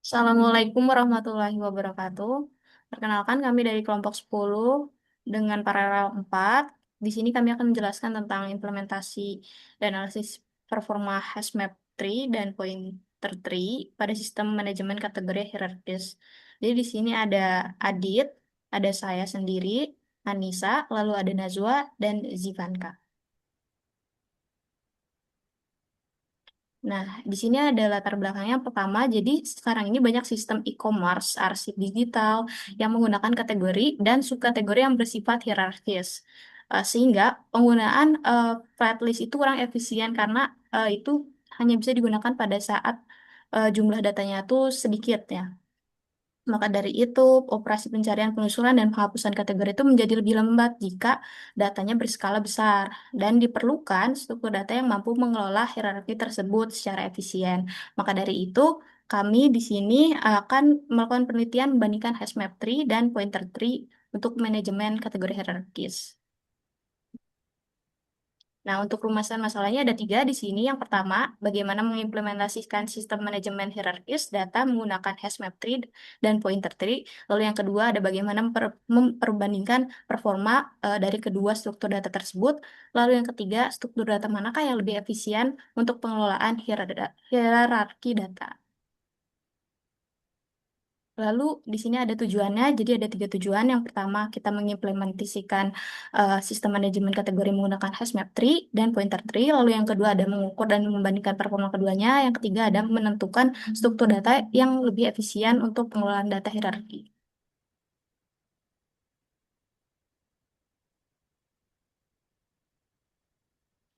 Assalamualaikum warahmatullahi wabarakatuh. Perkenalkan kami dari kelompok 10 dengan paralel 4. Di sini kami akan menjelaskan tentang implementasi dan analisis performa HashMap tree dan pointer tree pada sistem manajemen kategori hierarkis. Jadi di sini ada Adit, ada saya sendiri, Anissa, lalu ada Najwa dan Zivanka. Nah, di sini ada latar belakangnya. Pertama, jadi sekarang ini banyak sistem e-commerce, arsip digital yang menggunakan kategori dan subkategori yang bersifat hierarkis. Sehingga penggunaan flat list itu kurang efisien karena itu hanya bisa digunakan pada saat jumlah datanya itu sedikit ya. Maka dari itu, operasi pencarian, penelusuran, dan penghapusan kategori itu menjadi lebih lambat jika datanya berskala besar. Dan diperlukan struktur data yang mampu mengelola hierarki tersebut secara efisien. Maka dari itu, kami di sini akan melakukan penelitian membandingkan hashmap tree dan pointer tree untuk manajemen kategori hierarkis. Nah, untuk rumusan masalahnya ada tiga di sini. Yang pertama, bagaimana mengimplementasikan sistem manajemen hierarkis data menggunakan hashmap tree dan pointer tree. Lalu yang kedua, ada bagaimana memperbandingkan performa dari kedua struktur data tersebut. Lalu yang ketiga, struktur data manakah yang lebih efisien untuk pengelolaan hierarki data. Lalu di sini ada tujuannya, jadi ada tiga tujuan. Yang pertama, kita mengimplementasikan sistem manajemen kategori menggunakan hashmap tree dan pointer tree. Lalu yang kedua ada mengukur dan membandingkan performa keduanya. Yang ketiga ada menentukan struktur data yang lebih efisien untuk pengelolaan data hierarki.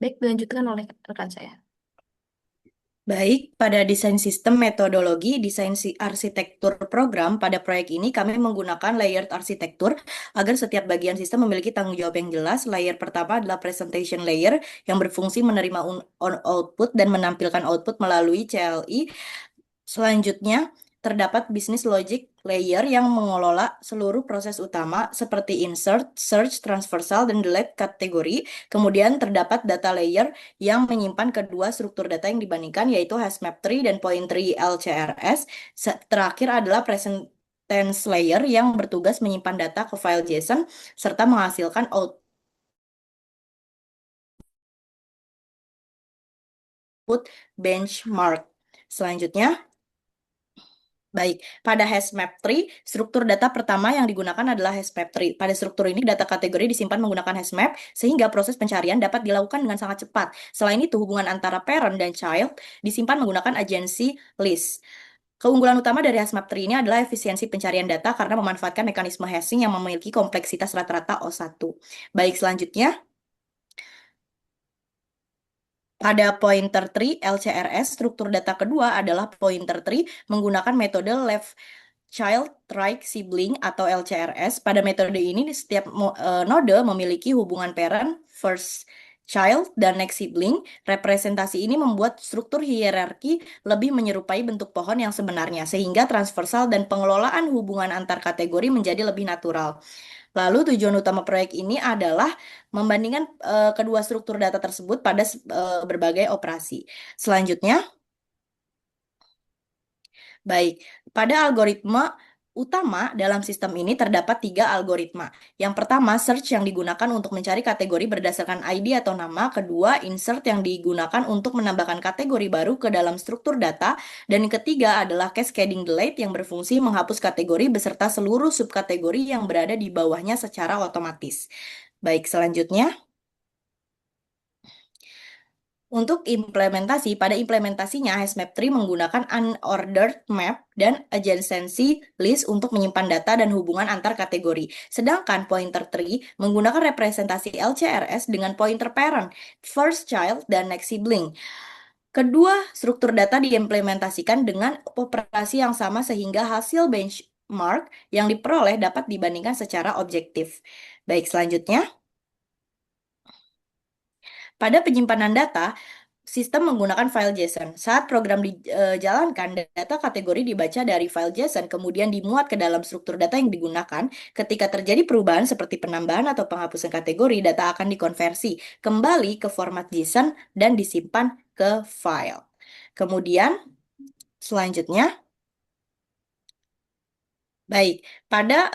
Baik, dilanjutkan oleh rekan saya. Baik, pada desain sistem metodologi, arsitektur program, pada proyek ini kami menggunakan layered arsitektur agar setiap bagian sistem memiliki tanggung jawab yang jelas. Layer pertama adalah presentation layer yang berfungsi menerima output dan menampilkan output melalui CLI. Selanjutnya, terdapat business logic layer yang mengelola seluruh proses utama seperti insert, search, transversal, dan delete kategori. Kemudian terdapat data layer yang menyimpan kedua struktur data yang dibandingkan, yaitu hashmap tree dan point tree LCRS. Terakhir adalah present tense layer yang bertugas menyimpan data ke file JSON serta menghasilkan output benchmark. Selanjutnya, baik, pada hashmap tree, struktur data pertama yang digunakan adalah hashmap tree. Pada struktur ini, data kategori disimpan menggunakan hashmap, sehingga proses pencarian dapat dilakukan dengan sangat cepat. Selain itu, hubungan antara parent dan child disimpan menggunakan agency list. Keunggulan utama dari hashmap tree ini adalah efisiensi pencarian data karena memanfaatkan mekanisme hashing yang memiliki kompleksitas rata-rata O1. Baik, selanjutnya. Pada pointer tree LCRS, struktur data kedua adalah pointer tree menggunakan metode left child right sibling atau LCRS. Pada metode ini, setiap node memiliki hubungan parent, first child, dan next sibling. Representasi ini membuat struktur hierarki lebih menyerupai bentuk pohon yang sebenarnya, sehingga transversal dan pengelolaan hubungan antar kategori menjadi lebih natural. Lalu tujuan utama proyek ini adalah membandingkan kedua struktur data tersebut pada berbagai operasi. Selanjutnya, baik, pada algoritma utama dalam sistem ini terdapat tiga algoritma. Yang pertama, search yang digunakan untuk mencari kategori berdasarkan ID atau nama. Kedua, insert yang digunakan untuk menambahkan kategori baru ke dalam struktur data. Dan yang ketiga adalah cascading delete yang berfungsi menghapus kategori beserta seluruh subkategori yang berada di bawahnya secara otomatis. Baik, selanjutnya. Untuk implementasi, pada implementasinya hashmap tree menggunakan unordered map dan adjacency list untuk menyimpan data dan hubungan antar kategori. Sedangkan pointer tree menggunakan representasi LCRS dengan pointer parent, first child, dan next sibling. Kedua struktur data diimplementasikan dengan operasi yang sama sehingga hasil benchmark yang diperoleh dapat dibandingkan secara objektif. Baik, selanjutnya. Pada penyimpanan data, sistem menggunakan file JSON. Saat program dijalankan, data kategori dibaca dari file JSON, kemudian dimuat ke dalam struktur data yang digunakan. Ketika terjadi perubahan seperti penambahan atau penghapusan kategori, data akan dikonversi kembali ke format JSON dan disimpan ke file. Kemudian, selanjutnya, Baik, pada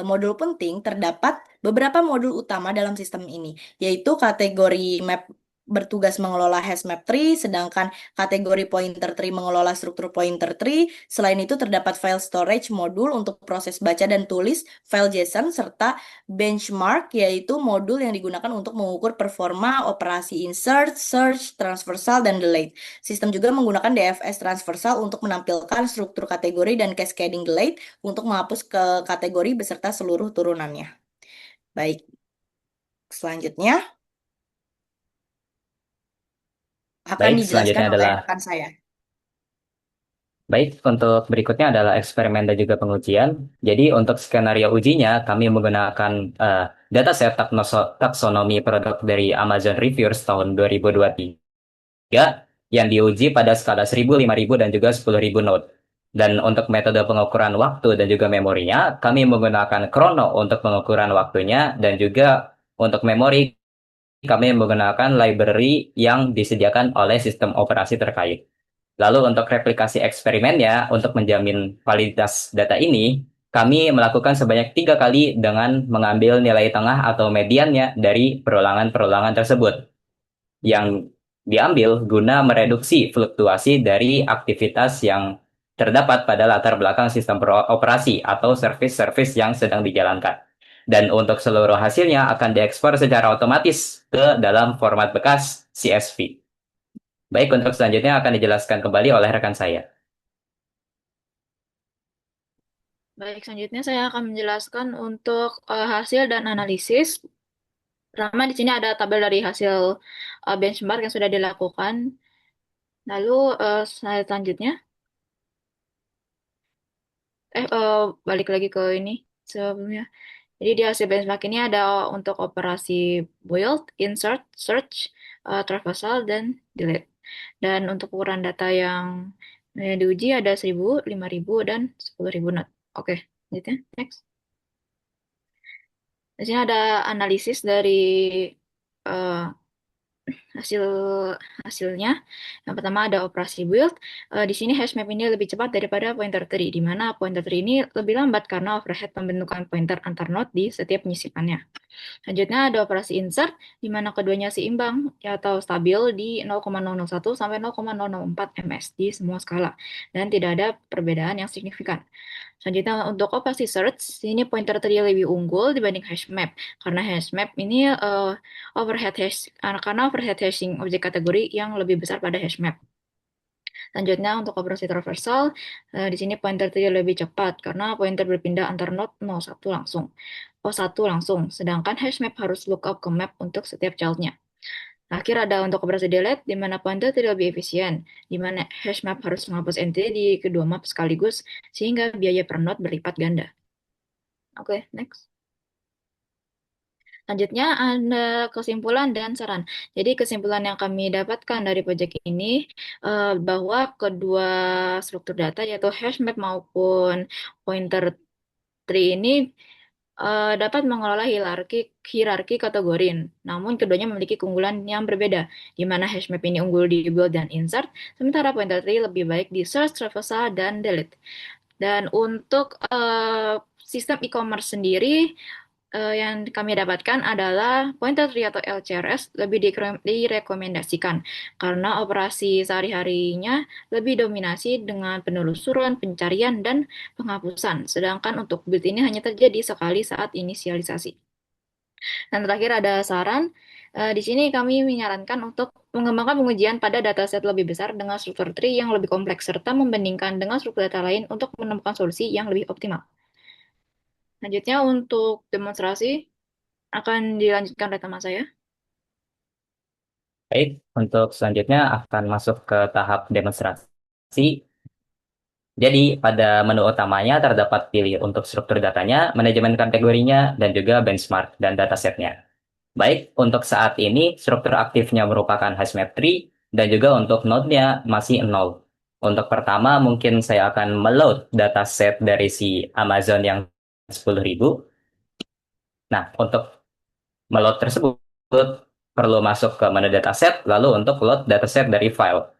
modul penting terdapat beberapa modul utama dalam sistem ini, yaitu kategori map bertugas mengelola hash map tree, sedangkan kategori pointer tree mengelola struktur pointer tree. Selain itu terdapat file storage modul untuk proses baca dan tulis file JSON, serta benchmark, yaitu modul yang digunakan untuk mengukur performa operasi insert, search, transversal, dan delete. Sistem juga menggunakan DFS transversal untuk menampilkan struktur kategori dan cascading delete untuk menghapus ke kategori beserta seluruh turunannya. Baik, selanjutnya akan Baik, dijelaskan selanjutnya oleh adalah rekan saya. baik untuk berikutnya adalah eksperimen dan juga pengujian. Jadi untuk skenario ujinya kami menggunakan dataset taksonomi produk dari Amazon Reviewers tahun 2023 yang diuji pada skala 1000, 5000 dan juga 10.000 node. Dan untuk metode pengukuran waktu dan juga memorinya, kami menggunakan Chrono untuk pengukuran waktunya dan juga untuk memori kami menggunakan library yang disediakan oleh sistem operasi terkait. Lalu untuk replikasi eksperimennya, untuk menjamin validitas data ini, kami melakukan sebanyak 3 kali dengan mengambil nilai tengah atau mediannya dari perulangan-perulangan tersebut, yang diambil guna mereduksi fluktuasi dari aktivitas yang terdapat pada latar belakang sistem operasi atau service-service yang sedang dijalankan. Dan untuk seluruh hasilnya akan diekspor secara otomatis ke dalam format bekas CSV. Baik, untuk selanjutnya akan dijelaskan kembali oleh rekan saya. Baik, selanjutnya saya akan menjelaskan untuk hasil dan analisis. Pertama, di sini ada tabel dari hasil benchmark yang sudah dilakukan. Lalu, slide selanjutnya, balik lagi ke ini sebelumnya. Jadi di hasil benchmark ini ada untuk operasi build, insert, search, traversal, dan delete. Dan untuk ukuran data yang diuji ada 1000, 5000, dan 10.000 not. Oke, selanjutnya, next. Di sini ada analisis dari eh, hasil hasilnya. Yang pertama ada operasi build. Di sini hash map ini lebih cepat daripada pointer tree, di mana pointer tree ini lebih lambat karena overhead pembentukan pointer antar node di setiap penyisipannya. Selanjutnya ada operasi insert, di mana keduanya seimbang atau stabil di 0,001 sampai 0,004 ms di semua skala, dan tidak ada perbedaan yang signifikan. Selanjutnya untuk operasi search, ini pointer tree lebih unggul dibanding hash map, karena hash map ini karena overhead hashing objek kategori yang lebih besar pada hash map. Selanjutnya untuk operasi traversal, di sini pointer tree lebih cepat karena pointer berpindah antar node 01 langsung. O1 langsung, sedangkan hashmap harus lookup ke map untuk setiap childnya. Terakhir ada untuk operasi delete, di mana pointer tidak lebih efisien, di mana hashmap harus menghapus entry di kedua map sekaligus, sehingga biaya per node berlipat ganda. Oke, next. Selanjutnya ada kesimpulan dan saran. Jadi kesimpulan yang kami dapatkan dari proyek ini bahwa kedua struktur data yaitu hashmap maupun pointer tree ini dapat mengelola hierarki kategori. Namun keduanya memiliki keunggulan yang berbeda, di mana hashmap ini unggul di build dan insert, sementara pointer tree lebih baik di search, traversal, dan delete. Dan untuk sistem e-commerce sendiri, yang kami dapatkan adalah pointer tree atau LCRS lebih direkomendasikan karena operasi sehari-harinya lebih dominasi dengan penelusuran, pencarian, dan penghapusan. Sedangkan untuk build ini hanya terjadi sekali saat inisialisasi. Dan terakhir ada saran, di sini kami menyarankan untuk mengembangkan pengujian pada dataset lebih besar dengan struktur tree yang lebih kompleks, serta membandingkan dengan struktur data lain untuk menemukan solusi yang lebih optimal. Selanjutnya untuk demonstrasi akan dilanjutkan oleh teman saya. Baik, untuk selanjutnya akan masuk ke tahap demonstrasi. Jadi, pada menu utamanya terdapat pilih untuk struktur datanya, manajemen kategorinya, dan juga benchmark dan datasetnya. Baik, untuk saat ini, struktur aktifnya merupakan hashmap tree, dan juga untuk node-nya masih 0. Untuk pertama, mungkin saya akan meload dataset dari si Amazon yang 10.000. Nah, untuk meload tersebut, perlu masuk ke menu dataset, lalu untuk load dataset dari file.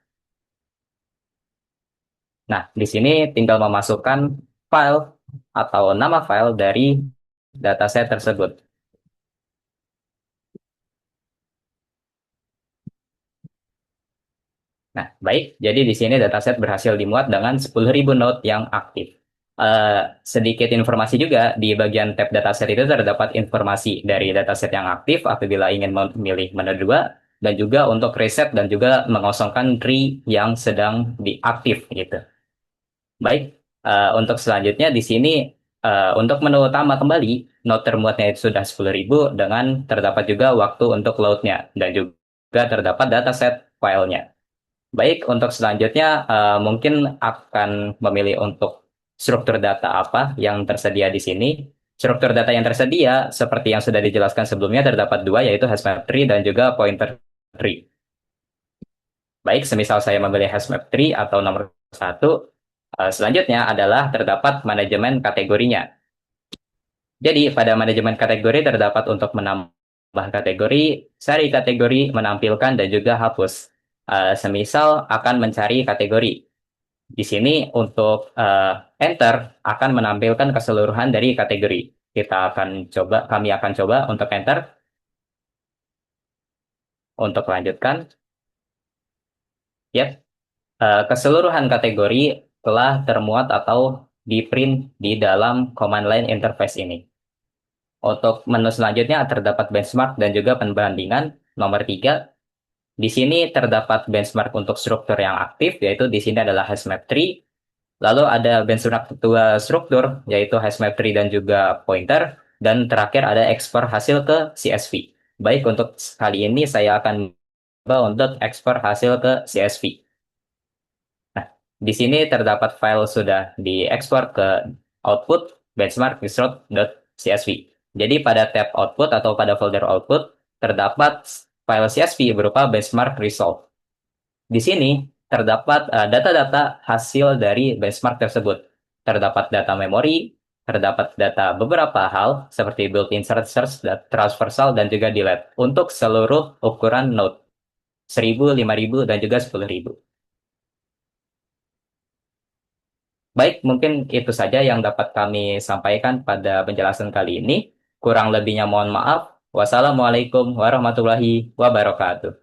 Nah, di sini tinggal memasukkan file atau nama file dari dataset tersebut. Nah, baik. Jadi di sini dataset berhasil dimuat dengan 10.000 node yang aktif. Sedikit informasi juga, di bagian tab dataset itu terdapat informasi dari dataset yang aktif apabila ingin memilih menu 2, dan juga untuk reset dan juga mengosongkan tree yang sedang diaktif gitu. Baik, untuk selanjutnya di sini untuk menu utama kembali, node termuatnya itu sudah 10.000 dengan terdapat juga waktu untuk load-nya dan juga terdapat dataset filenya. Baik, untuk selanjutnya mungkin akan memilih untuk struktur data apa yang tersedia di sini. Struktur data yang tersedia, seperti yang sudah dijelaskan sebelumnya, terdapat dua, yaitu hashmap tree dan juga pointer tree. Baik, semisal saya memilih hashmap tree atau nomor satu, selanjutnya adalah terdapat manajemen kategorinya. Jadi, pada manajemen kategori terdapat untuk menambah kategori, sari kategori, menampilkan, dan juga hapus. Semisal akan mencari kategori. Di sini untuk enter akan menampilkan keseluruhan dari kategori. Kami akan coba untuk enter. Untuk lanjutkan, ya, keseluruhan kategori telah termuat atau di print di dalam command line interface ini. Untuk menu selanjutnya terdapat benchmark dan juga perbandingan. Nomor 3, di sini terdapat benchmark untuk struktur yang aktif, yaitu di sini adalah hashmap tree. Lalu ada benchmark dua struktur, yaitu hashmap tree dan juga pointer. Dan terakhir ada ekspor hasil ke CSV. Baik, untuk kali ini saya akan coba untuk ekspor hasil ke CSV. Nah, di sini terdapat file sudah diekspor ke output benchmark result.csv. Jadi pada tab output atau pada folder output terdapat file CSV berupa benchmark result. Di sini terdapat data-data hasil dari benchmark tersebut. Terdapat data memori, terdapat data beberapa hal seperti built-in search, transversal, dan juga delete untuk seluruh ukuran node 1000, 5000, dan juga 10.000. Baik, mungkin itu saja yang dapat kami sampaikan pada penjelasan kali ini. Kurang lebihnya mohon maaf. Wassalamualaikum warahmatullahi wabarakatuh.